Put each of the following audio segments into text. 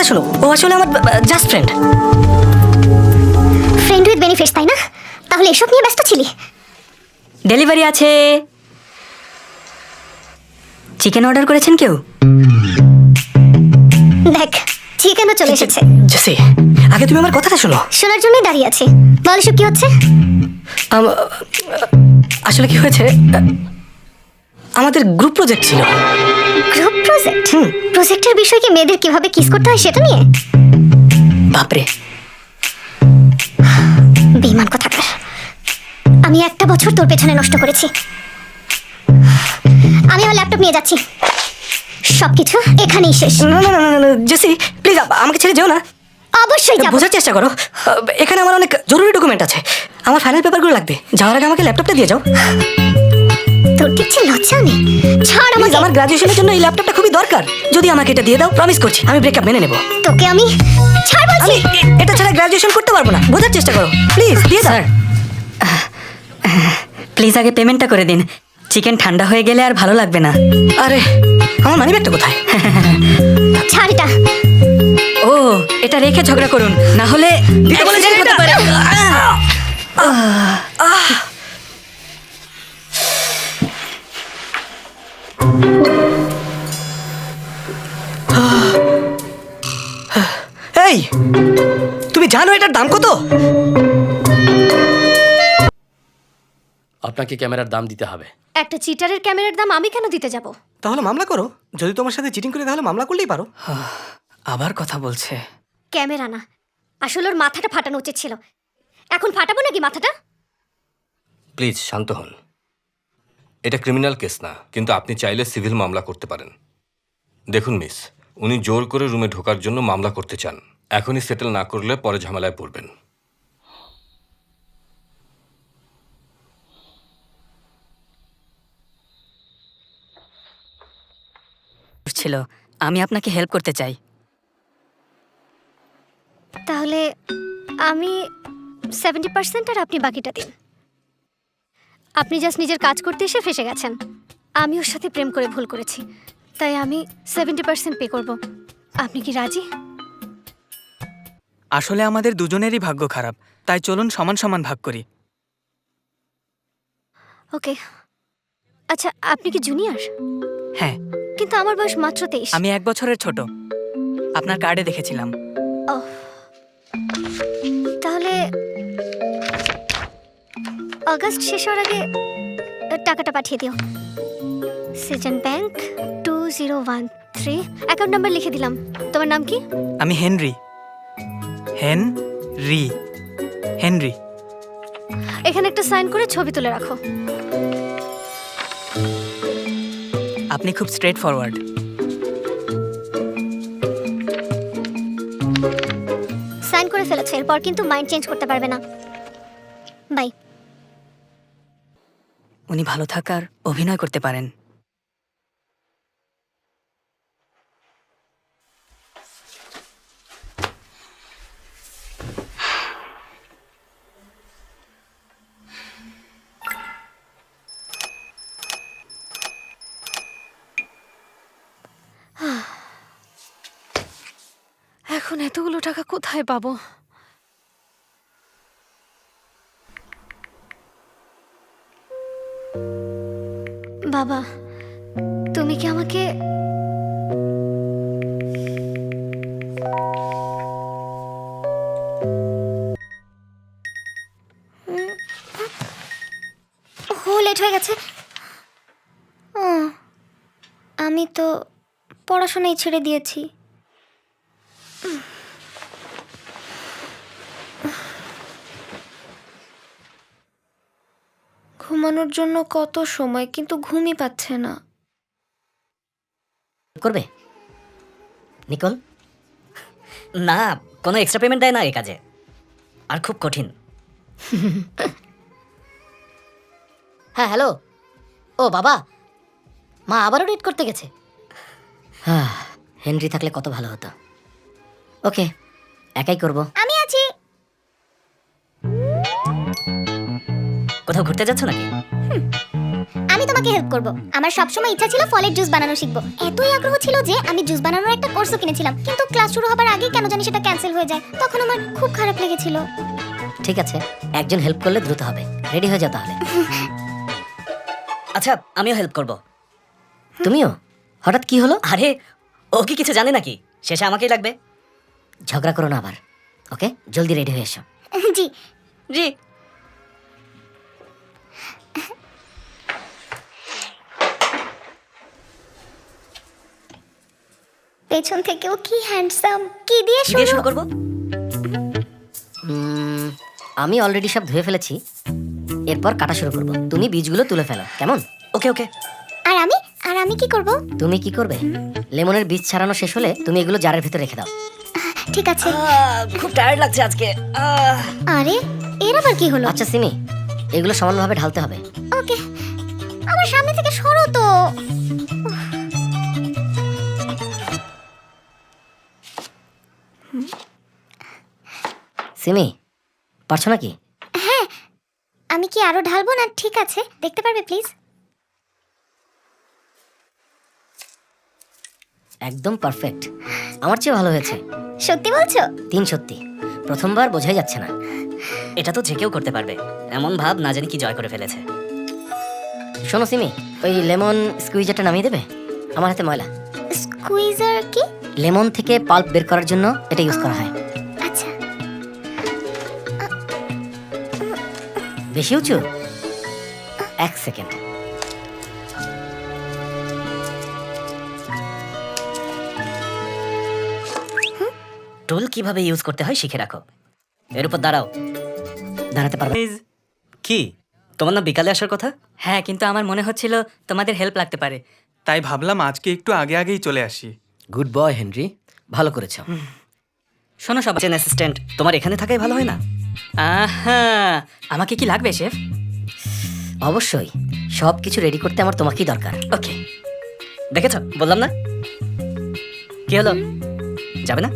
কথা শোনো, ও আসলে আমার just friend. Friend with benefits, তাই না? তাহলে এসব নিয়ে ব্যস্ত ছিলি? ডেলিভারি আছে। চিকেন অর্ডার করেছেন কেউ? দেখ, চিকেনও চলে এসেছে। জেসি, আগে তুমি আমার কথাটা শোনো। শোনার জন্যই দাঁড়িয়ে আছি। বল, এসব কি হচ্ছে? আসলে কি হয়েছে, আমাদের গ্রুপ প্রজেক্ট ছিল। Group project? প্রজেক্টের বিষয় কি মেয়েদের কিভাবে কিস করতে হয় সেটা নিয়ে? বাপরে, বেঈমান কোথাকার। আমি একটা বছর তোর পেছনে নষ্ট করেছি। আমি আমার ল্যাপটপ নিয়ে যাচ্ছি। সবকিছু এখানেই শেষ। না না না না না, জেসি প্লিজ আমাকে ছেড়ে যেও না। অবশ্যই যাব। বোঝার চেষ্টা করো, এখানে আমার অনেক জরুরি ডকুমেন্ট আছে। আমার ফাইনাল পেপারগুলো লাগবে। যাওয়ার আগে আমাকে ল্যাপটপটা দিয়ে যাও। তোর দেখছি লজ্জা নেই। ছাড় প্লিজ, আমাকে। আমার গ্রাজুয়েশনের জন্য এই ল্যাপটপটা খুবই দরকার। যদি আমাকে এটা দিয়ে দাও, প্রমিস করছি আমি ব্রেকআপ মেনে নেব। তোকে আমি ছাড় বলছি। আমি এটা ছাড়া গ্রাজুয়েশন করতে পারবো না। বোঝার চেষ্টা করো প্লিজ, দিয়ে দাও। প্লিজ আগে পেমেন্টটা করে দিন। চিকেন ঠান্ডা হয়ে গেলে আর ভালো লাগবে না। আরে আমার মানিব্যাগটা কোথায়? ছাড় এটা। ও, এটা রেখে ঝগড়া করুন, না হলে accident হতে পারে। এই, তুমি জানো এটার দাম কত? আপনাকে ক্যামেরার দাম দিতে হবে। একটা চিটারের ক্যামেরার দাম আমি কেন দিতে যাব? তাহলে মামলা করো। যদি তোমার সাথে চিটিং করে তাহলে মামলা করলেই পারো। আবার কথা বলছে। ক্যামেরা না, আসলে ওর মাথাটা ফাটানো উচিত ছিল। এখন ফাটাবো নাকি মাথাটা? প্লিজ শান্ত হন। এটা ক্রিমিনাল কেস না, কিন্তু আপনি চাইলে সিভিল মামলা করতে পারেন। দেখুন মিস, উনি জোর করে রুমে ঢোকার জন্য মামলা করতে চান। এখনই সেটেল না করলে পরে ঝামেলায় পড়বেন। ছিল, আমি আপনাকে হেল্প করতে চাই। তাহলে আমি 70% আর আপনি বাকিটা দিন। আপনি জাস্ট নিজের কাজ করতে এসে ফেসে গেছেন। আমি ওর সাথে প্রেম করে ভুল করেছি, তাই আমি 70% পে করব। আপনি কি রাজি? আসলে আমাদের দুজনেরই ভাগ্য খারাপ, তাই চলুন সমান সমান ভাগ করি। ওকে। আচ্ছা, আপনি কি জুনিয়র? হ্যাঁ, কিন্তু আমার বয়স মাত্র 23। আমি 1 বছরের ছোট। আপনার কার্ডে দেখেছিলাম। তাহলে আগস্ট শেষ হওয়ার আগে টাকাটা পাঠিয়ে দিও। সিজন ব্যাংক 2013, অ্যাকাউন্ট নাম্বার লিখে দিলাম। তোমার নাম কি? আমি হেনরি। হেনরি। এখানে একটা সাইন করে ছবি তুলে রাখো। আপনি খুব স্ট্রেট ফরওয়ার্ড। সাইন করে ফেলেছো, এরপর কিন্তু মাইন্ড চেঞ্জ করতে পারবে না। বাই। উনি ভালো থাকার অভিনয় করতে পারেন। এখন এতগুলো টাকা কোথায় পাবো? বাবা, তুমি কি আমাকে লেট হয়ে গেছে। আমি তো পড়াশোনাই ছেড়ে দিয়েছি। ঘুমানোর জন্য কত সময়, কিন্তু ঘুমই পাচ্ছে না। করবে নিকোল? না, কোনো এক্সট্রা পেমেন্ট দেয় না এই কাজে, আর খুব কঠিন। হ্যাঁ হ্যালো। ও বাবা, মা আবারও ডেট করতে গেছে। হ্যাঁ, হেনরি থাকলে কত ভালো হতো। ওকে, একাই করব। আমি আছি। কোথাও ঘুরতে যাচ্ছ নাকি? আমি তোমাকে হেল্প করব। আমার সবসময় ইচ্ছা ছিল ফলের জুস বানানো শিখবো। এতই আগ্রহ ছিল যে আমি জুস বানানোর একটা কোর্সও কিনেছিলাম, কিন্তু ক্লাস শুরু হবার আগেই কেন জানি সেটা ক্যান্সেল হয়ে যায়। তখন আমার খুব খারাপ লেগেছিল। ঠিক আছে, একজন হেল্প করলে দ্রুত হবে। রেডি হয়ে যাও তাহলে। আচ্ছা, আমিও হেল্প করব। তুমিও? হঠাৎ কি হলো? আরে, ও কি কিছু জানে নাকি? শেষে আমাকেই লাগবে। ঝগড়া করো না আবার। ওকে, জলদি রেডি হয়ে এসো। জি। জি। পেছন থেকেও কি হ্যান্ডসাম। কি দিয়ে কি দিয়ে শুরু? শুরু করব? আমি অলরেডি সব ধুয়ে ফেলেছি, এরপর কাটা শুরু করব। তুমি বীজগুলো তুলে ফেলো, কেমন? ওকে ওকে। আর আমি কি করব? তুমি কি করবে? লেমনের বীজ ছাড়ানো শেষ হলে তুমি এগুলো জারের ভিতরে রেখে দাও। ঠিক আছে। খুব টায়ার্ড লাগছে আজকে। আরে, এর আবার কি হলো? আচ্ছা সিমি, এগুলো সমানভাবে ঢালতে হবে। ওকে। আমার সামনে থেকে সরো তো। সিমি, পারছো নাকি? আমি কি আরো ঢালবো না? ঠিক আছে, দেখতে পারবে প্লিজ? একদম পারফেক্ট, আমার চেয়ে ভালো হয়েছে। সত্যি বলছো? 3 সত্যি। প্রথমবার বোঝাই যাচ্ছে না। এটা তো যে কেউ করতে পারবে, এমন ভাব না জানি কি জয় করে ফেলেছে। শোনো সিমি, ওই লেমন স্কুইজারটা নামিয়ে দেবে? আমার হাতে ময়লা। স্কুইজার কি? লেমন থেকে পাল্প বের করার জন্য এটা ইউজ করা হয়। আচ্ছা। বেশি উঁচু? 1 সেকেন্ড। টুল কিভাবে ইউজ করতে হয় শিখে রাখো। এর উপর দাঁড়াও। দাঁড়াতে পারবে? কি, তোমার না বিকালে আসার কথা? হ্যাঁ, কিন্তু আমার মনে হচ্ছিল তোমাদের হেল্প লাগতে পারে। তাই ভাবলাম আজকে একটু আগে আগেই চলে আসি। গুড বয় হেনরি, ভালো করেছ। শোনো সব, অ্যাসিস্ট্যান্ট তোমার এখানে থাকাই ভালো হয় না? আহা, আমাকে কি লাগবে শেফ? অবশ্যই, সব কিছু রেডি করতে আমার তোমাকেই দরকার। ওকে, দেখেছ, বললাম না। কি হলো, যাবে না?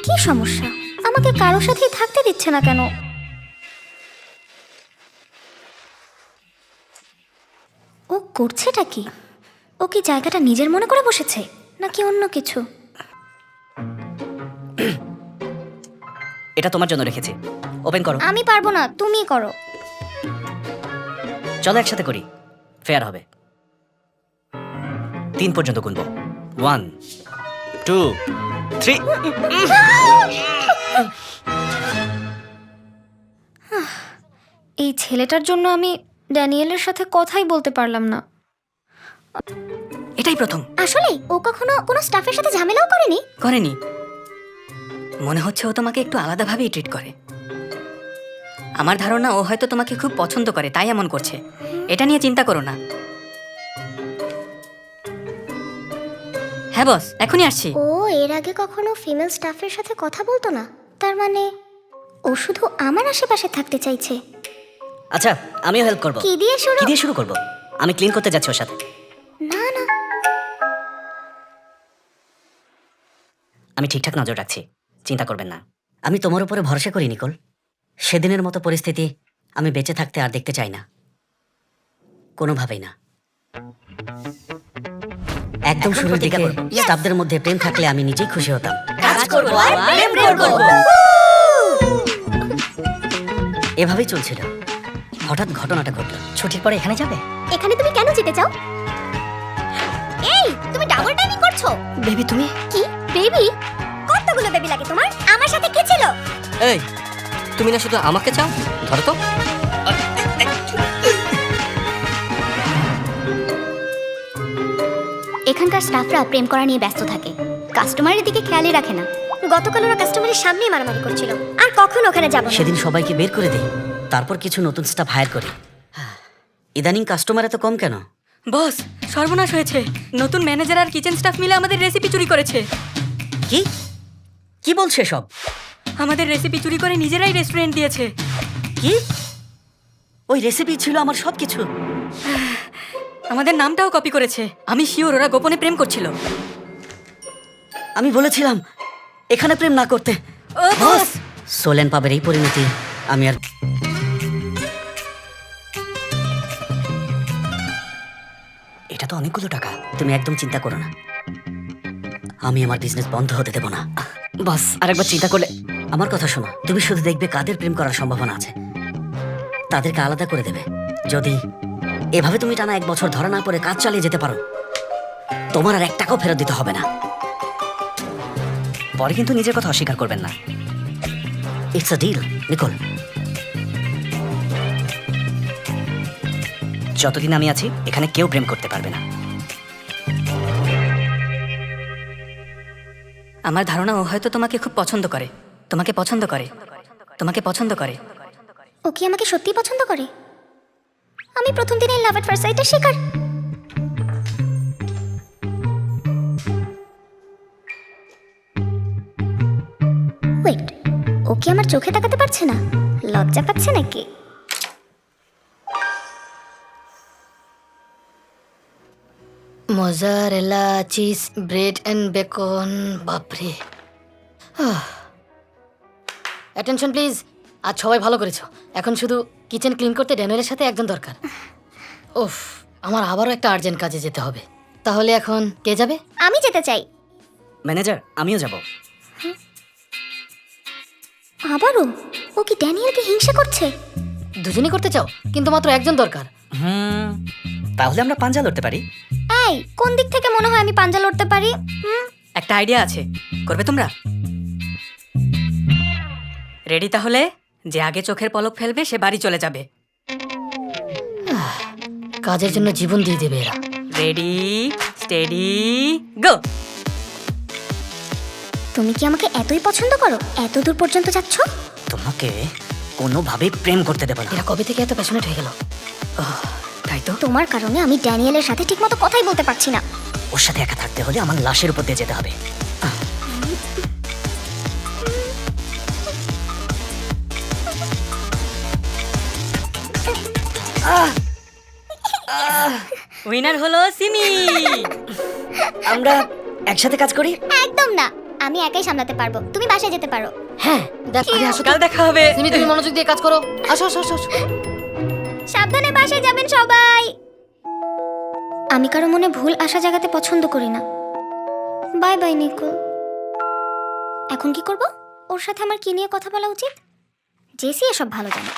কি সমস্যা? আমাকে কারোর সাথেই থাকতে দিচ্ছে না কেন? ও করছেটা কি? ও কি জায়গাটা নিজের মনে করে বসেছে নাকি অন্য কিছু? এটা তোমার জন্য রেখেছি, ওপেন করো। আমি পারবো না, তুমিই করো। চলো একসাথে করি, ফেয়ার হবে। 3 পর্যন্ত গুনবো। 1 2 3। এই ছেলেটার জন্য আমি ড্যানিয়েলের সাথে কথাই বলতে পারলাম না। এটাই প্রথম। আসলে ও কখনো কোনো স্টাফের সাথে ঝামেলাও করেনি? করেনি। মনে হচ্ছে ও তোমাকে একটু আলাদাভাবেই ট্রিট করে। আমার ধারণা ও হয়তো তোমাকে খুব পছন্দ করে, তাই এমন করছে। এটা নিয়ে চিন্তা করো না। হ্যাঁ বস, এখনই আসছি। ও এর আগে কখনো ফিমেল স্টাফের সাথে কথা বলতো না, তার মানে ও শুধু আমার আশেপাশে থাকতে চাইছে। আচ্ছা, আমিও হেল্প করব। কি দিয়ে শুরু? কি দিয়ে শুরু করব? আমি ক্লিন করতে যাচ্ছি ওর সাথে। না না, আমি ঠিকঠাক নজর রাখছি, চিন্তা করবেন না। আমি তোমার উপরে ভরসা করি নিকোল। সেদিনের মতো পরিস্থিতি আমি বেঁচে থাকতে আর দেখতে চাই না, কোনোভাবেই না। একদম শুরুর দিকে স্টাফদের মধ্যে প্রেম থাকলে আমি নিজেই খুশি হতাম। এভাবেই চলছিল। হঠাৎ ঘটনাটা ঘটল। ছুটির পরে এখানে যাবে? এখানে তুমি কেন যেতে চাও? এই, তুমি ডাবল টাইমিং করছো। বেবি তুমি? কি বেবি? কতগুলো বেবি লাগে তোমার? আমার সাথে কে ছিল? এই, তুমি না শুধু আমাকে চাও? ধরো তো। এখানকার স্টাফরা প্রেম করা নিয়ে ব্যস্ত থাকে, কাস্টমারের দিকে খেয়ালই রাখে না। গতকাল ওরা কাস্টমারের সামনেই মারামারি করছিল। আর কখন ওখানে যাব? সেদিন সবাইকে বের করে দেই, তারপর কিছু নতুন স্টাফ হায়ার করি। ইদানিং কাস্টমার এত কম কেন? বস, সর্বনাশ হয়েছে। নতুন ম্যানেজার আর কিচেন স্টাফ মিলে আমাদের রেসিপি চুরি করেছে। কি কি বলছে সব? আমাদের রেসিপি চুরি করে নিজেরাই রেস্টুরেন্ট দিয়েছে। কি? ওই রেসিপি ছিল আমার সবকিছু। আমাদের নামটাও কপি করেছে। আমি শিওর ওরা গোপনে প্রেম করছিল। আমি বলেছিলাম এখানে প্রেম না করতে। ও বস, সোলেন পাবের এই পরিণতি আমি আর তো অনেকগুলো টাকা। তুমি একদম চিন্তা করো না, আমি আমার বিজনেস বন্ধ হতে দেব না। বস আরেকবার চিন্তা করলে। আমার কথা শোনো, তুমি শুধু দেখবে কাদের প্রেম করার সম্ভাবনা আছে, তাদেরকে আলাদা করে দেবে। যদি এভাবে তুমি টানা 1 বছর ধরা না পড়ে কাজ চালিয়ে যেতে পারো, তোমার আর 1 টাকাও ফেরত দিতে হবে না। পরে কিন্তু নিজের কথা অস্বীকার করবেন না। It's a deal, Nicole. যতদিন আমি আছি এখানে কেউ প্রেম করতে পারবে না। আমার ধারণা ও হয়তো তোমাকে খুব পছন্দ করে, তোমাকে পছন্দ করে, তোমাকে পছন্দ করে। ও কি আমাকে সত্যিই পছন্দ করে? আমি প্রথম দিনেই লাভ এট ফার্স্ট সাইটের শিকার। ওয়েট, ও কি আমার চোখে তাকাতে পারছে না? লজ্জা পাচ্ছে নাকি? Mozzarella cheese bread and beacon. বাপরে, অ্যাটেনশন প্লিজ। আজ সবাই ভালো করেছো, এখন শুধু কিচেন ক্লিন করতে ড্যানিয়েলের সাথে একজন দরকার। উফ, আমার আবারও একটা আর্জেন্ট কাজে যেতে হবে। তাহলে এখন কে যাবে? আমি যেতে চাই। ম্যানেজার, আমিও যাব। আবারও? ও কি ড্যানিয়েলকে হিংসা করছে? দুজনই করতে চাও, কিন্তু মাত্র একজন দরকার। তাহলে আমরা পাঞ্জা লড়তে পারি। এই, কোন দিক থেকে মনে হয় আমি পাঞ্জা লড়তে পারি? একটা আইডিয়া আছে, করবে তোমরা? রেডি তাহলে? যে আগে চোখের পলক ফেলবে সে বাড়ি চলে যাবে। কাজের জন্য জীবন দিয়ে দেবে এরা। রেডি, স্টেডি, গো। তুমি কি আমাকে এতই পছন্দ করো, এত দূর পর্যন্ত যাচ্ছ? তোমাকে কোনোভাবেই প্রেম করতে দেব না। এরা কবে থেকে এত প্যাশনেট হয়ে গেল? তাই তো। তোমার কারণে আমি ড্যানিয়েলের সাথে ঠিকমতো কথাই বলতে পারছি না। ওর সাথে একা থাকতে হলে আমার লাশের উপর দিয়ে যেতে হবে। উইনার হলো সিমি। আমরা একসাথে কাজ করি। একদম না, আমি একাই সামলাতে পারবো। তুমি বাসায় যেতে পারো। হ্যাঁ, কাল দেখা হবে। সিমি, তুমি মনোযোগ দিয়ে কাজ করো। আসো আসো আসো। সাবধানে বাসায় যাবেন সবাই। আমি কারো মনে ভুল আশা জাগাতে পছন্দ করি না। Bye bye Nicole. এখন কি করব? ওর সাথে আমার কি নিয়ে কথা বলা উচিত? জেসি এসব ভালো জানে।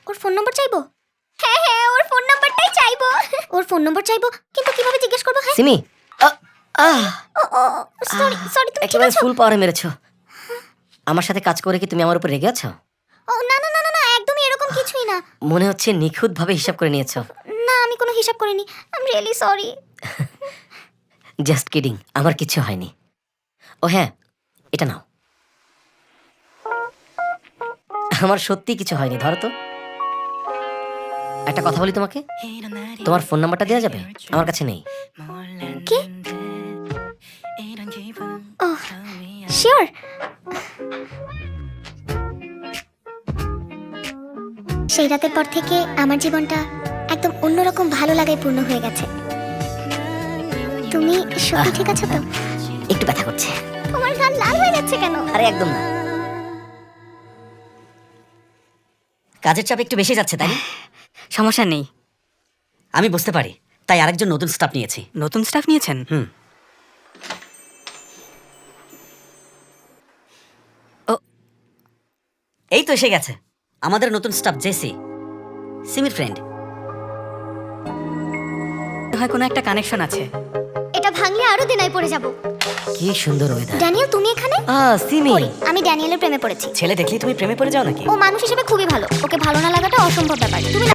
ওর ফোন নম্বর চাইবো? হ্যাঁ হ্যাঁ, ওর ফোন নম্বরটাই চাইবো। ওর ফোন নম্বর চাইবো, কিন্তু কিভাবে জিজ্ঞেস করবো? হ্যাঁ, সিমি, সরি সরি, তুমি ঠিক একেবারে আছো? ফুল পাওয়ারে মেরেছো। আমার সাথে কাজ করে কি তুমি আমার উপর রেগে আছো? ও না না না না না, একদমই এরকম কিছুই না। মনে হচ্ছে নিখুঁতভাবে হিসাব করে নিয়েছো। না, আমি কোনো হিসাব করিনি। I am really sorry. Just kidding, আমার কিছু হয়নি। ও হ্যাঁ, এটা নাও। আমার সত্যি কিছু হয়নি, ধরো তো। একটা কথা বলি তোমাকে, তোমার ফোন নাম্বারটা দেওয়া যাবে? আমার কাছে নেই। কি? ওহ, শিওর। সেই রাতের পর থেকে আমার জীবনটা একদম অন্যরকম ভালো লাগায় পূর্ণ হয়ে গেছে। তুমি সত্যি ঠিক আছো তো? একটু ব্যথা করছে। তোমার গাল লাল হয়ে যাচ্ছে কেন? আরে একদম না, কাজের চাপ একটু বেশি যাচ্ছে, তাই? সমস্যা নেই, আমি বুঝতে পারি, তাই আরেকজন নতুন স্টাফ নিয়েছি। নতুন স্টাফ নিয়েছেন? এই তো এসে গেছে আমাদের নতুন স্টাফ জেসি, সিমির ফ্রেন্ড। হয় কোনো একটা কানেকশন আছে। এটা ভাঙলে আরো দিনায় পড়ে যাব। কি সুন্দর ওয়েদার। ড্যানিয়েল, তুমি এখানে? সিমি, কই, আমি ড্যানিয়েলের প্রেমে পড়েছি। ছেলে দেখলেই তুমি প্রেমে পড়ে যাও নাকি? ও মানুষ হিসেবে খুবই ভালো। ওকে ভালো না লাগাটা অসম্ভব ব্যাপার। তুমি